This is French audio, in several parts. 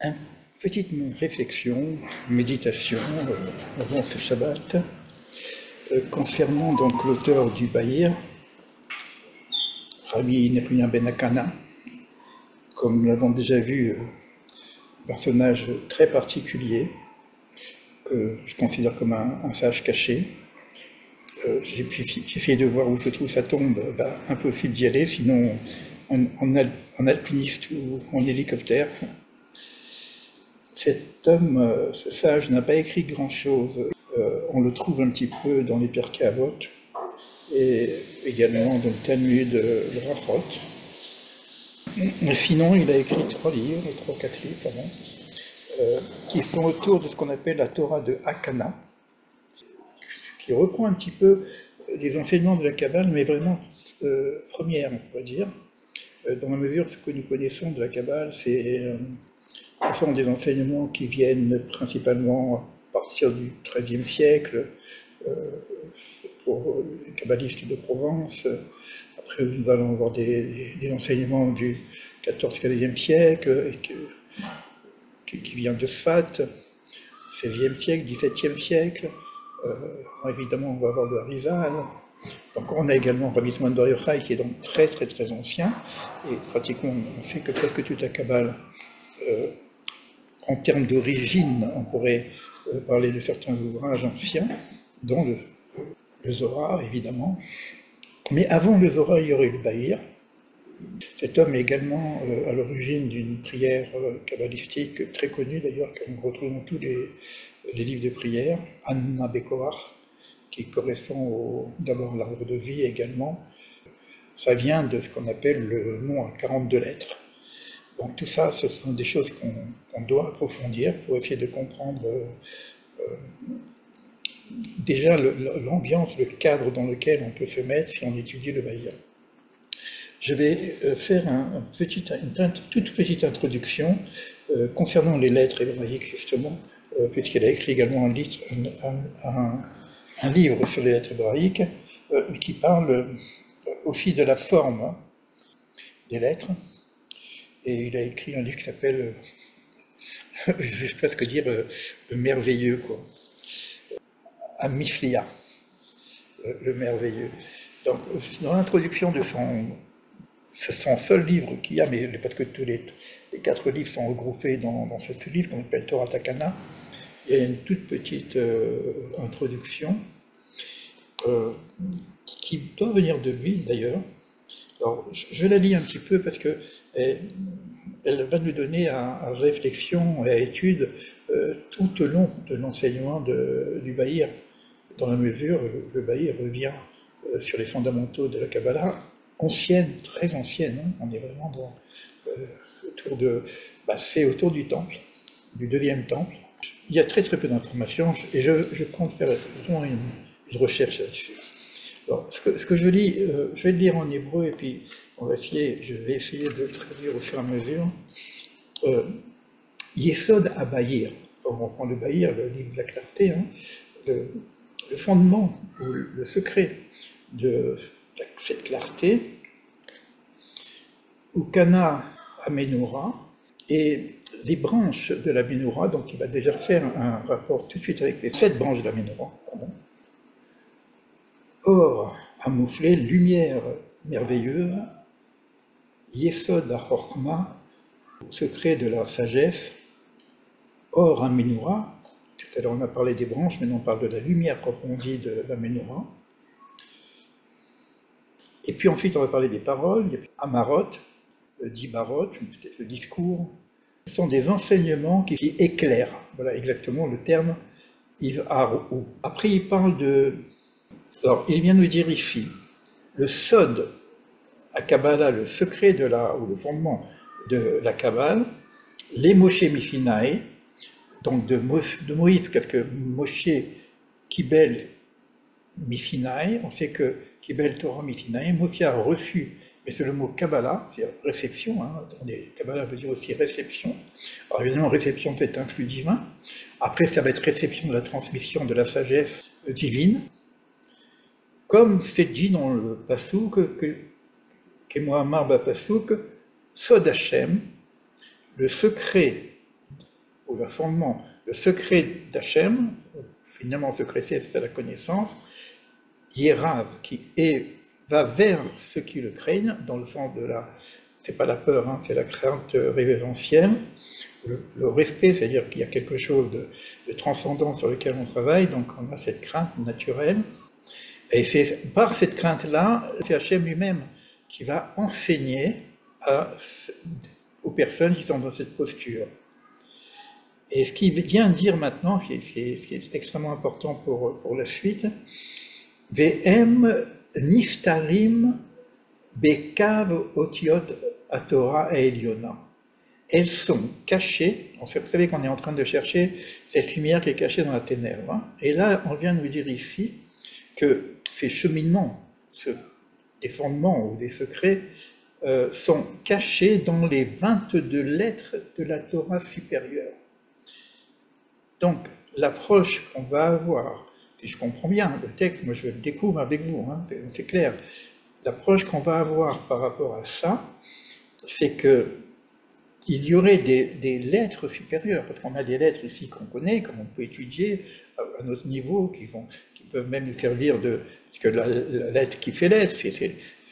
Une petite réflexion, méditation avant ce Shabbat, concernant donc l'auteur du Bahir, Rabbi Nehemiah ben Akana, comme nous l'avons déjà vu, un personnage très particulier, que je considère comme un sage caché. J'ai essayé de voir où se trouve sa tombe, impossible d'y aller, sinon en alpiniste ou en hélicoptère. Cet homme, ce sage, n'a pas écrit grand-chose. On le trouve un petit peu dans les Pirkei Avot et également dans le Talmud Brachot. Sinon, il a écrit 3 livres, 3 ou 4 livres, pardon, qui sont autour de ce qu'on appelle la Torah de Hakana, qui reprend un petit peu les enseignements de la Kabbale, mais vraiment première, on pourrait dire, dans la mesure que nous connaissons de la Kabbale, ce sont des enseignements qui viennent principalement à partir du XIIIe siècle, pour les kabbalistes de Provence. Après, nous allons avoir des enseignements du XIVe siècle, qui vient de Sfat, XVIe siècle, XVIIe siècle. Évidemment, on va avoir le Harizal. Donc, on a également Rabbi Shimon bar Yochai, qui est donc très ancien, et pratiquement, on fait que presque toute la Kabbale. En termes d'origine, on pourrait parler de certains ouvrages anciens, dont le Zohar, évidemment. Mais avant le Zohar, il y aurait le Bahir. Cet homme est également à l'origine d'une prière kabbalistique très connue, d'ailleurs, qu'on retrouve dans tous les livres de prière, Anna Bekoach, qui correspond d'abord à l'arbre de vie également. Ça vient de ce qu'on appelle le nom à 42 lettres. Donc tout ça, ce sont des choses qu'on doit approfondir pour essayer de comprendre déjà l'ambiance, le cadre dans lequel on peut se mettre si on étudie le Bahir. Je vais faire une toute petite introduction concernant les lettres hébraïques, justement, puisqu'il a écrit également un livre sur les lettres hébraïques qui parle aussi de la forme des lettres. Et il a écrit un livre qui s'appelle, je vais presque dire, le merveilleux, quoi. Amiflia, le merveilleux. Donc, dans l'introduction de son seul livre qu'il y a, mais parce que tous les 4 livres sont regroupés dans ce livre qu'on appelle Torah Takana, il y a une toute petite introduction qui doit venir de lui, d'ailleurs. Alors, je la lis un petit peu parce que elle va nous donner à réflexion et à étude tout au long de l'enseignement du Bahir, dans la mesure où le Bahir revient sur les fondamentaux de la Kabbalah, ancienne, très ancienne. Hein, on est vraiment c'est autour du temple, du 2e temple. Il y a très peu d'informations et je compte faire vraiment une recherche là-dessus. Alors, ce que je lis, je vais le lire en hébreu et puis je vais essayer de le traduire au fur et à mesure. Yesod à Bahir, on reprend le Bahir, le livre de la clarté, hein, le fondement ou le secret de cette clarté, Ukana à Menorah, et les branches de la Menorah, donc il va déjà faire un rapport tout de suite avec les 7 branches de la Menorah. Or à moufler, lumière merveilleuse, Yesod ha-Chochma, secret de la sagesse, Or à Menorah, tout à l'heure on a parlé des branches, maintenant on parle de la lumière proprement dit de la Menorah. Et puis ensuite on va parler des paroles, il y a Amarot, Dibarot, peut-être le discours. Ce sont des enseignements qui éclairent, voilà exactement le terme Iv-Ar-Ou. Après il parle de... Alors il vient nous dire ici, le Sod à Kabbalah, le secret ou le fondement de la Kabbale, les Moshe Misinaï, donc de Moïse, parce que Moshe Kibel Misinaï, on sait que Kibel Torah Misinaï, Moshe a reçu, mais c'est le mot Kabbalah, c'est réception, hein, Kabbalah veut dire aussi réception. Alors évidemment, réception c'est un flux divin, après ça va être réception de la transmission de la sagesse divine, comme c'est dit dans le Passouk, Kemohamar Bapassouk, Sod Hashem, le secret ou le fondement, le secret d'Hachem, finalement le secret c'est la connaissance, Yerav, va vers ceux qui le craignent, dans le sens de c'est pas la peur, hein, c'est la crainte révérentielle, le respect, c'est-à-dire qu'il y a quelque chose de transcendant sur lequel on travaille, donc on a cette crainte naturelle, et c'est par cette crainte-là, c'est Hachem lui-même qui va enseigner aux personnes qui sont dans cette posture. Et ce qu'il vient dire maintenant, ce qui est extrêmement important pour la suite, Ve'em niftarim bekav otiot atora Eliona. Elles sont cachées, vous savez qu'on est en train de chercher cette lumière qui est cachée dans la ténèbre, hein, et là on vient nous dire ici que ces cheminements, des fondements ou des secrets, sont cachés dans les 22 lettres de la Torah supérieure. Donc, l'approche qu'on va avoir, si je comprends bien le texte, moi je le découvre avec vous, hein, c'est clair, l'approche qu'on va avoir par rapport à ça, c'est que il y aurait des lettres supérieures, parce qu'on a des lettres ici qu'on connaît, comme on peut étudier à notre niveau, qui peuvent même nous faire lire parce que la lettre qui fait lettre, c'est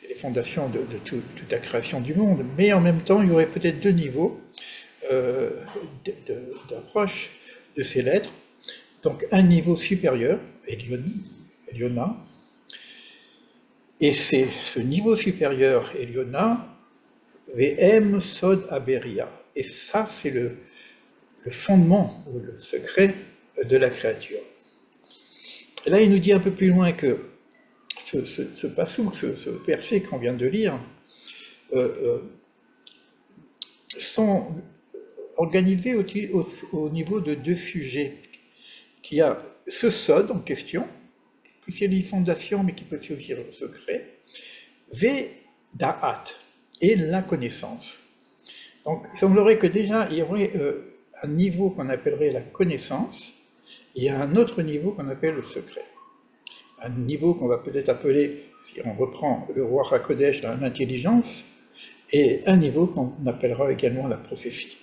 les fondations de toute la création du monde, mais en même temps, il y aurait peut-être deux niveaux d'approche de ces lettres. Donc un niveau supérieur, Eliona, et c'est ce niveau supérieur, Eliona, Ve'em Sod Aberia. Et ça, c'est le fondement, ou le secret de la créature. Et là, il nous dit un peu plus loin que ce passouk, ce verset qu'on vient de lire, sont organisés au niveau de deux sujets. Qui a ce Sod en question, qui c'est une fondation, mais qui peut servir au secret, Ve'da'at, et la connaissance. Donc, il semblerait que déjà, il y aurait un niveau qu'on appellerait la connaissance, et il y a un autre niveau qu'on appelle le secret. Un niveau qu'on va peut-être appeler, si on reprend le roi HaKodesh, l'intelligence, et un niveau qu'on appellera également la prophétie.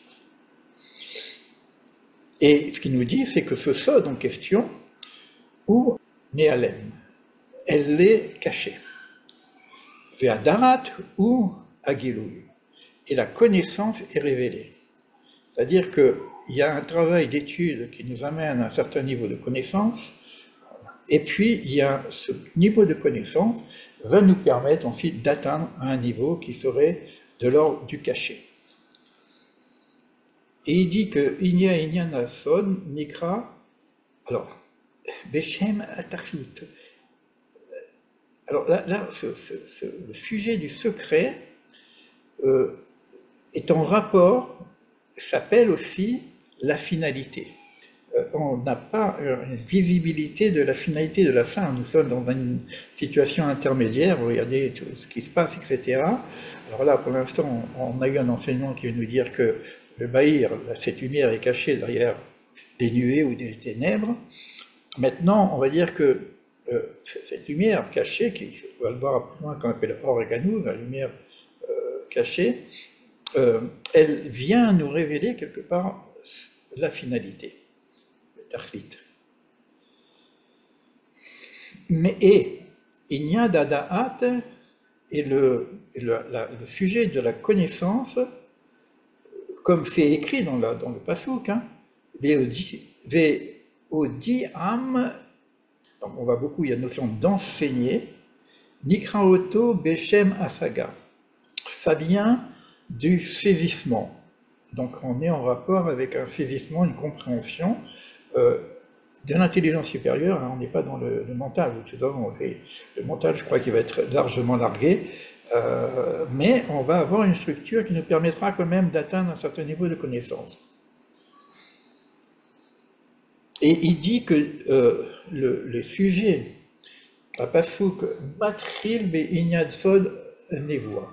Et ce qu'il nous dit, c'est que ce Sod en question, ou Néalem, elle est cachée. Ve'adarat ou Agilouy. Et la connaissance est révélée. C'est-à-dire qu'il y a un travail d'étude qui nous amène à un certain niveau de connaissance, et puis il y a ce niveau de connaissance va nous permettre ensuite d'atteindre un niveau qui serait de l'ordre du caché. Et il dit que Inya Nason Nikra, alors, Beshem Atachlut. Alors là le sujet du secret est en rapport, s'appelle aussi la finalité. On n'a pas une visibilité de la finalité de la fin. Nous sommes dans une situation intermédiaire, regardez tout ce qui se passe, etc. Alors là, pour l'instant, on a eu un enseignement qui veut nous dire que le Bahir, cette lumière est cachée derrière des nuées ou des ténèbres. Maintenant, on va dire que cette lumière cachée, on va le voir plus loin, qu'on appelle Organouz, la lumière cachée, elle vient nous révéler quelque part la finalité, le Tachlit. Mais Inya Dadaat est le sujet de la connaissance, comme c'est écrit dans le Passouk, hein, Ve'odiam, donc on va beaucoup, il y a la notion d'enseigner, Nikraoto Beshem Asaga. Ça vient du saisissement. Donc on est en rapport avec un saisissement, une compréhension de l'intelligence supérieure. Hein, on n'est pas dans le mental. Le mental, je crois qu'il va être largement largué, mais on va avoir une structure qui nous permettra quand même d'atteindre un certain niveau de connaissance. Et il dit que le sujet, la pasuk Matril Be'inyad Sod Nevoa.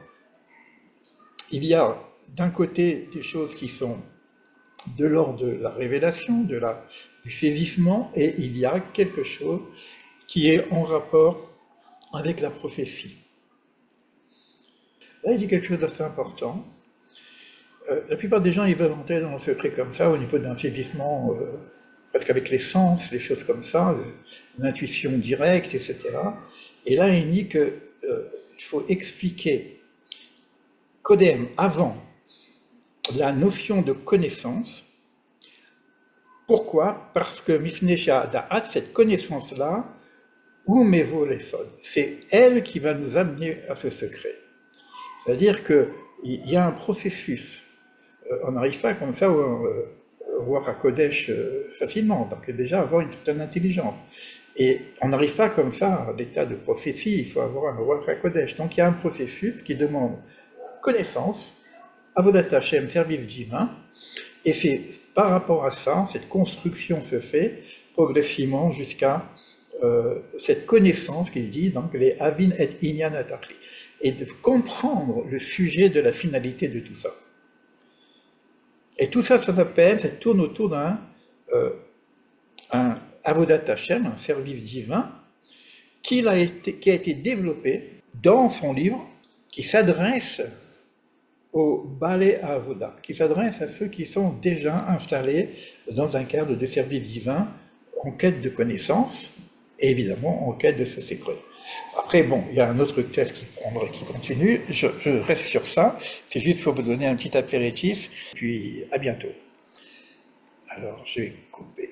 Il y a d'un côté des choses qui sont de l'ordre de la révélation, du saisissement, et il y a quelque chose qui est en rapport avec la prophétie. Là, il dit quelque chose d'assez important. La plupart des gens, ils veulent entrer dans le secret comme ça, au niveau d'un saisissement, presque avec les sens, les choses comme ça, une intuition directe, etc. Et là, il dit qu'il faut expliquer Codem avant la notion de connaissance. Pourquoi? Parce que Mifnesha Da'at, cette connaissance-là, où mevo les sols, c'est elle qui va nous amener à ce secret. C'est-à-dire qu'il y a un processus. On n'arrive pas comme ça au Ruach HaKodesh facilement, donc déjà avoir une certaine intelligence. Et on n'arrive pas comme ça à l'état de prophétie, il faut avoir un Ruach HaKodesh. Donc il y a un processus qui demande connaissance, Avodat Hashem, service divin, et c'est par rapport à ça, cette construction se fait progressivement jusqu'à cette connaissance qu'il dit, donc les Avin et Inyan Atachli, et de comprendre le sujet de la finalité de tout ça. Et tout ça, ça s'appelle, ça tourne autour d'un Avodat Hashem, un service divin, qui a été développé dans son livre, qui s'adresse au Balé Avoda, qui s'adresse à ceux qui sont déjà installés dans un cadre de service divin, en quête de connaissance, et évidemment en quête de ce secret. Après, bon, il y a un autre texte qui continue, je reste sur ça, c'est juste pour vous donner un petit apéritif, puis à bientôt. Alors, je vais couper.